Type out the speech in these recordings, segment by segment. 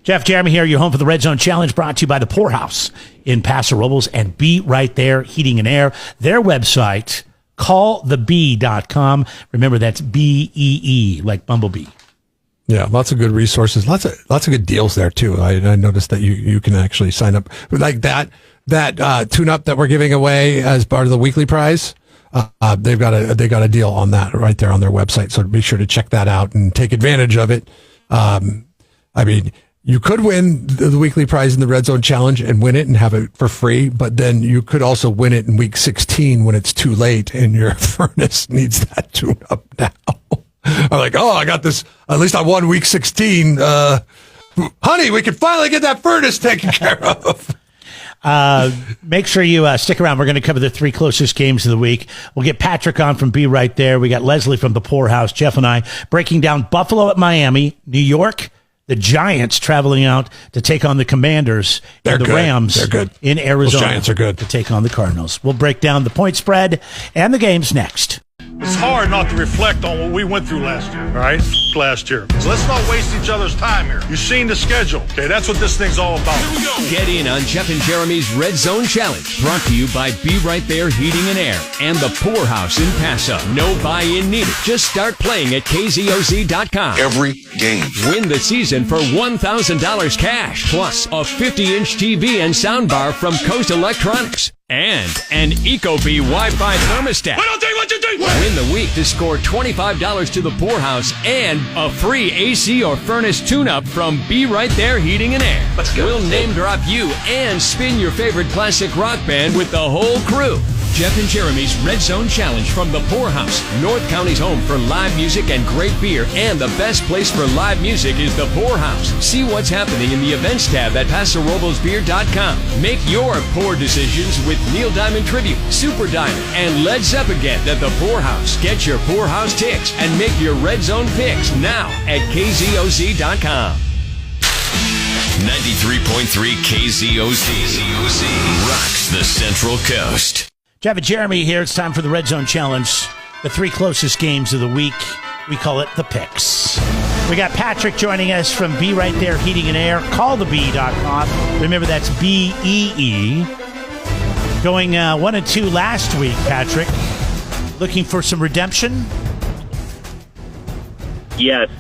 Jeff Jeremy here, your home for the Red Zone Challenge, brought to you by the Poorhouse in Paso Robles and Be Right There Heating and Air. Their website, callthebee.com. Remember, that's B-E-E, like Bumblebee. Yeah, lots of good resources. Lots of good deals there too. I noticed that you can actually sign up like that tune-up that we're giving away as part of the weekly prize. They got a deal on that right there on their website. So be sure to check that out and take advantage of it. You could win the weekly prize in the Red Zone Challenge and win it and have it for free, but then you could also win it in week 16 when it's too late and your furnace needs that tune-up now. I'm like, I got this. At least I won week 16. Honey, we can finally get that furnace taken care of. Make sure you stick around. We're going to cover the 3 closest games of the week. We'll get Patrick on from Be Right There. We got Leslie from the Poorhouse. Jeff and I breaking down Buffalo at Miami, New York. The Giants traveling out to take on the Commanders. They're and the good. Rams They're good. In Arizona. Those Giants are good. To take on the Cardinals. We'll break down the point spread and the games next. It's hard not to reflect on what we went through last year, all right? Last year. So let's not waste each other's time here. You've seen the schedule, okay? That's what this thing's all about. Here we go. Get in on Jeff and Jeremy's Red Zone Challenge, brought to you by Be Right There Heating and Air and the Poorhouse in Paso. No buy-in needed. Just start playing at KZOZ.com. Every game. Win the season for $1,000 cash, plus a 50-inch TV and soundbar from Coast Electronics. And an Ecobee Wi-Fi thermostat. Wait, I'll tell you what you do. Win the week to score $25 to the Poorhouse and a free AC or furnace tune-up from Be Right There Heating and Air. Let's go. We'll name drop you and spin your favorite classic rock band with the whole crew. Jeff and Jeremy's Red Zone Challenge from the Poorhouse, North County's home for live music and great beer, and the best place for live music is the Poorhouse. See what's happening in the events tab at PasoRoblesBeer.com. Make your poor decisions with Neil Diamond Tribute, Super Diamond, and Led Zeppelin at the Poorhouse. Get your Poorhouse ticks and make your Red Zone picks now at KZOZ.com. 93.3 KZOZ rocks the Central Coast. Jeff and Jeremy here. It's time for the Red Zone Challenge. The 3 closest games of the week. We call it the picks. We got Patrick joining us from Be Right There Heating and Air. Callthebee.com. Remember, that's B-E-E. Going 1-2 last week, Patrick. Looking for some redemption? Yes.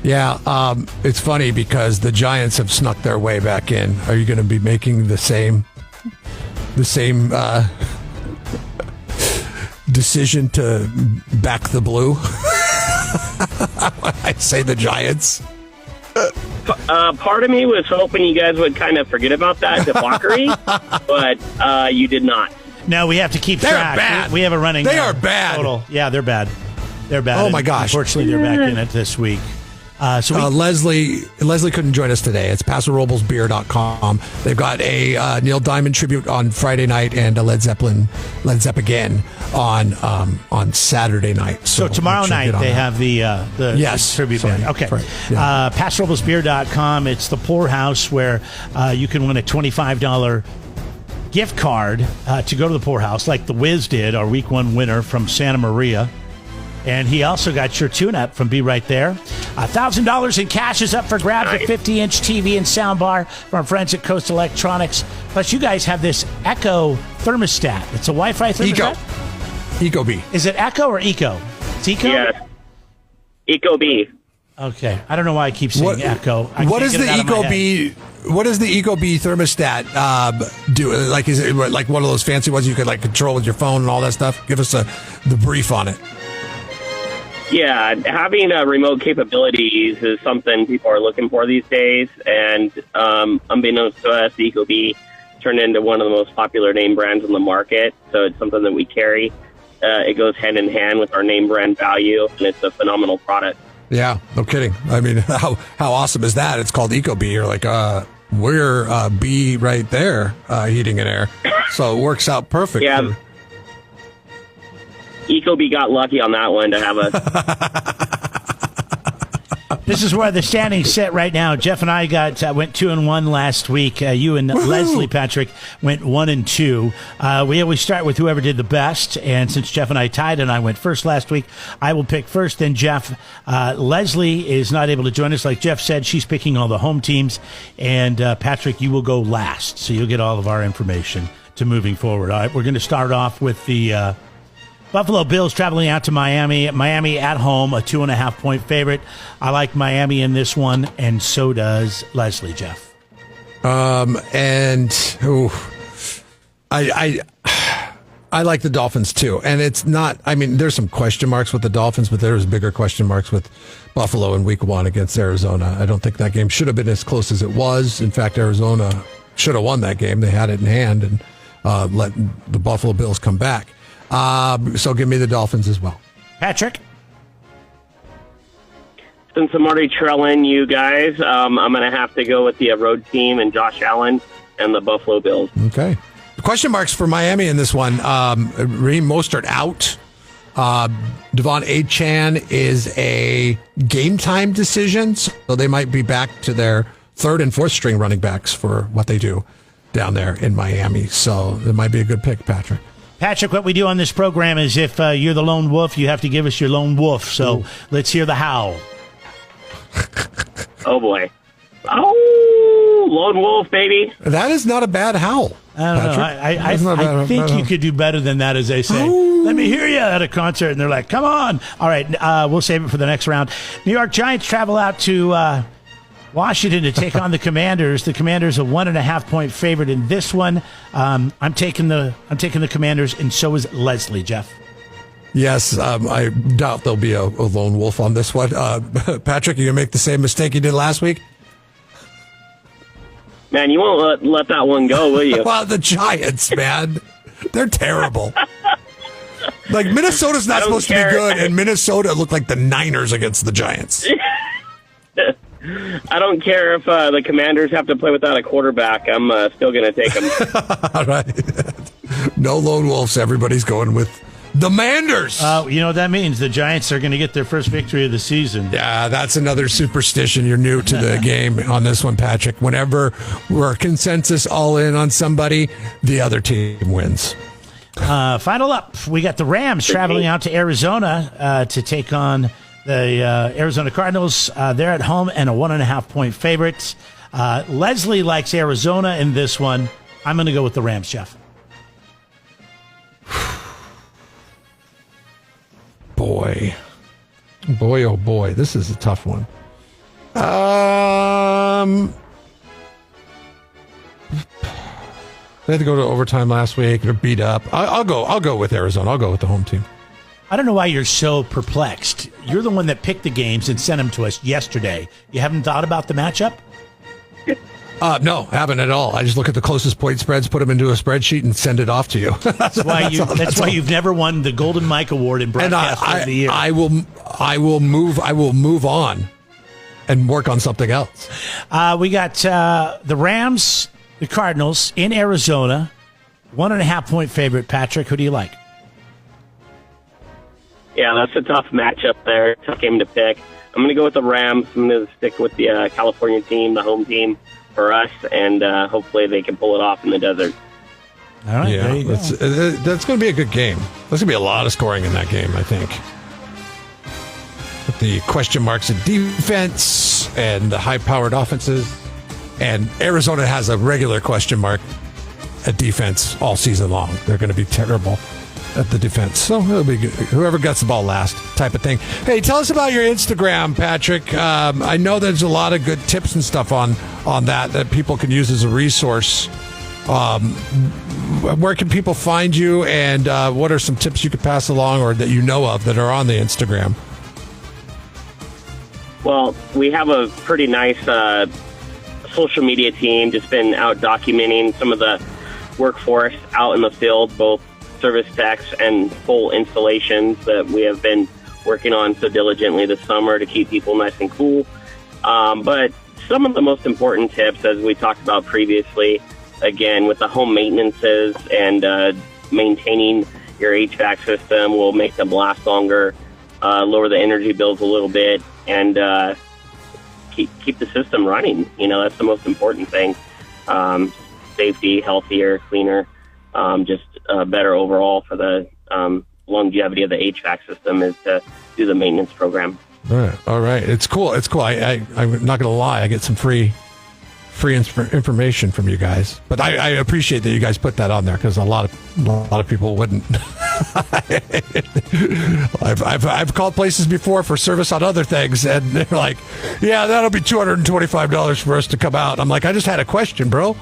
Yeah, it's funny because the Giants have snuck their way back in. Are you going to be making the same decision to back the blue? I'd say the Giants. Part of me was hoping you guys would kind of forget about that debauchery, but you did not. No, we have to keep They're track. bad. We have a running. They are bad. Total. Yeah, they're bad. They're bad. Oh my gosh. Unfortunately, they're back in it this week. Leslie couldn't join us today. It's PasoRoblesBeer.com. They've got a Neil Diamond tribute on Friday night and a Led Zeppelin on Saturday night. So tomorrow night they have the yes, tribute sorry, band. Okay. right, yeah. PasoRoblesBeer.com. It's the Poorhouse where you can win a $25 gift card to go to the Poorhouse, like the Wiz did, our week 1 winner from Santa Maria. And he also got your tune-up from Be Right There. $1,000 in cash is up for grabs. A 50-inch TV and soundbar from our friends at Coast Electronics. Plus, you guys have this Echo thermostat. It's a Wi-Fi thermostat? Ecobee. Is it Echo or Eco? It's Eco? Yes. Ecobee. Okay. I don't know why I keep saying Echo. What does the Ecobee? What does the Ecobee thermostat do? Like, is it like one of those fancy ones you could like control with your phone and all that stuff? Give us the brief on it. Yeah, having remote capabilities is something people are looking for these days, and unbeknownst to us, the Ecobee turned into one of the most popular name brands on the market, so it's something that we carry. It goes hand in hand with our name brand value, and it's a phenomenal product. Yeah, no kidding. I mean, how awesome is that? It's called Ecobee. You're like, we're Be Right There Heating and Air, so it works out perfect. Yeah. Ecobee got lucky on that one to have us. This is where the standings sit right now. Jeff and I went 2-1 last week. You and Leslie, Patrick, went 1-2. We always start with whoever did the best, and since Jeff and I tied and I went first last week, I will pick first, then Jeff. Leslie is not able to join us. Like Jeff said, she's picking all the home teams, and Patrick, you will go last, so you'll get all of our information to moving forward. All right, we're going to start off with the Buffalo Bills traveling out to Miami. Miami at home, a 2.5-point favorite. I like Miami in this one, and so does Leslie, Jeff. I like the Dolphins too. And it's not, I mean, there's some question marks with the Dolphins, but there's bigger question marks with Buffalo in week 1 against Arizona. I don't think that game should have been as close as it was. In fact, Arizona should have won that game. They had it in hand and let the Buffalo Bills come back. So give me the Dolphins as well. Patrick? Since I'm already trailing you guys, I'm going to have to go with the road team and Josh Allen and the Buffalo Bills. Okay. Question marks for Miami in this one. Raheem Mostert out. Devon Achane is a game time decision, so they might be back to their 3rd and 4th string running backs for what they do down there in Miami. So it might be a good pick, Patrick. Patrick, what we do on this program is if you're the lone wolf, you have to give us your lone wolf. So let's hear the howl. Oh, boy. Oh, lone wolf, baby. That is not a bad howl. I don't know. I think you could do better than that, as they say. Oh. Let me hear you at a concert. And they're like, come on. All right, we'll save it for the next round. New York Giants travel out to Washington to take on the Commanders. The Commanders a 1.5-point favorite in this one. I'm taking the Commanders, and so is Leslie. Jeff. Yes, I doubt there'll be a lone wolf on this one. Patrick, you gonna make the same mistake you did last week? Man, you won't let that one go, will you? Well, the Giants, man, they're terrible. Like Minnesota's not supposed to be good, and Minnesota looked like the Niners against the Giants. I don't care if the Commanders have to play without a quarterback. I'm still going to take them. All right. No lone wolves. Everybody's going with the Manders. You know what that means? The Giants are going to get their first victory of the season. Yeah, that's another superstition. You're new to the game on this one, Patrick. Whenever we're consensus all in on somebody, the other team wins. Final up, we got the Rams traveling out to Arizona to take on the Arizona Cardinals. They're at home and a 1.5-point favorite. Leslie likes Arizona in this one. I'm going to go with the Rams, Jeff. Boy, oh boy, this is a tough one. They had to go to overtime last week. They're beat up. I'll go with Arizona. I'll go with the home team. I don't know why you're so perplexed. You're the one that picked the games and sent them to us yesterday. You haven't thought about the matchup? No, haven't at all. I just look at the closest point spreads, put them into a spreadsheet, and send it off to you. That's why you've never won the Golden Mike Award in broadcast of the year. I will move on and work on something else. We got the Rams, the Cardinals in Arizona, 1.5-point favorite. Patrick, who do you like? Yeah, that's a tough matchup there. Tough game to pick. I'm going to go with the Rams. I'm going to stick with the California team, the home team for us, and hopefully they can pull it off in the desert. All right, yeah, there you go. That's going to be a good game. There's going to be a lot of scoring in that game, I think. With the question marks of defense and the high-powered offenses. And Arizona has a regular question mark at defense all season long. They're going to be terrible at the defense. So it'll be good. Whoever gets the ball last type of thing. Hey, tell us about your Instagram, Patrick. I know there's a lot of good tips and stuff on that people can use as a resource. Where can people find you, and what are some tips you could pass along or that you know of that are on the Instagram? Well, we have a pretty nice social media team, just been out documenting some of the workforce out in the field, both service techs and full installations that we have been working on so diligently this summer to keep people nice and cool. But some of the most important tips, as we talked about previously, again, with the home maintenances and maintaining your HVAC system will make them last longer, lower the energy bills a little bit, and keep the system running. That's the most important thing. Safety, healthier, cleaner, just better overall for the longevity of the HVAC system is to do the maintenance program. All right. It's cool. I'm not going to lie. I get some free information from you guys, but I appreciate that you guys put that on there because a lot of people wouldn't. I've called places before for service on other things, and they're like, "Yeah, that'll be $225 for us to come out." I'm like, "I just had a question, bro.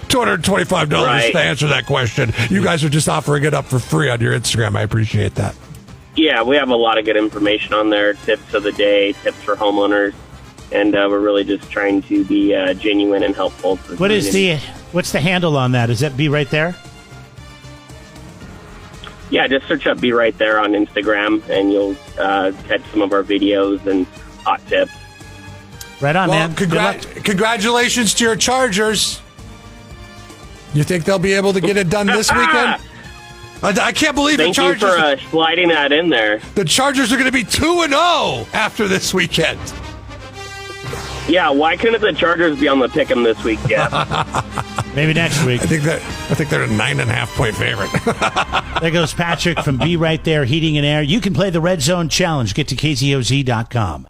$225 Right. to answer that question. You guys are just offering it up for free on your Instagram. I appreciate that." Yeah, we have a lot of good information on there, tips of the day, tips for homeowners, and we're really just trying to be genuine and helpful. To the What's the handle on that? Is that Be Right There? Yeah, just search up Be Right There on Instagram, and you'll catch some of our videos and hot tips. Right on, man. Good luck. Congratulations to your Chargers. You think they'll be able to get it done this weekend? I can't believe Thank the you Chargers. for sliding that in there. The Chargers are going to be 2-0 after this weekend. Yeah, why couldn't the Chargers be on the pick'em this week, Jeff? Maybe next week. I think they're a 9.5-point favorite. There goes Patrick from Be Right There Heating and Air. You can play the Red Zone Challenge. Get to KZOZ.com.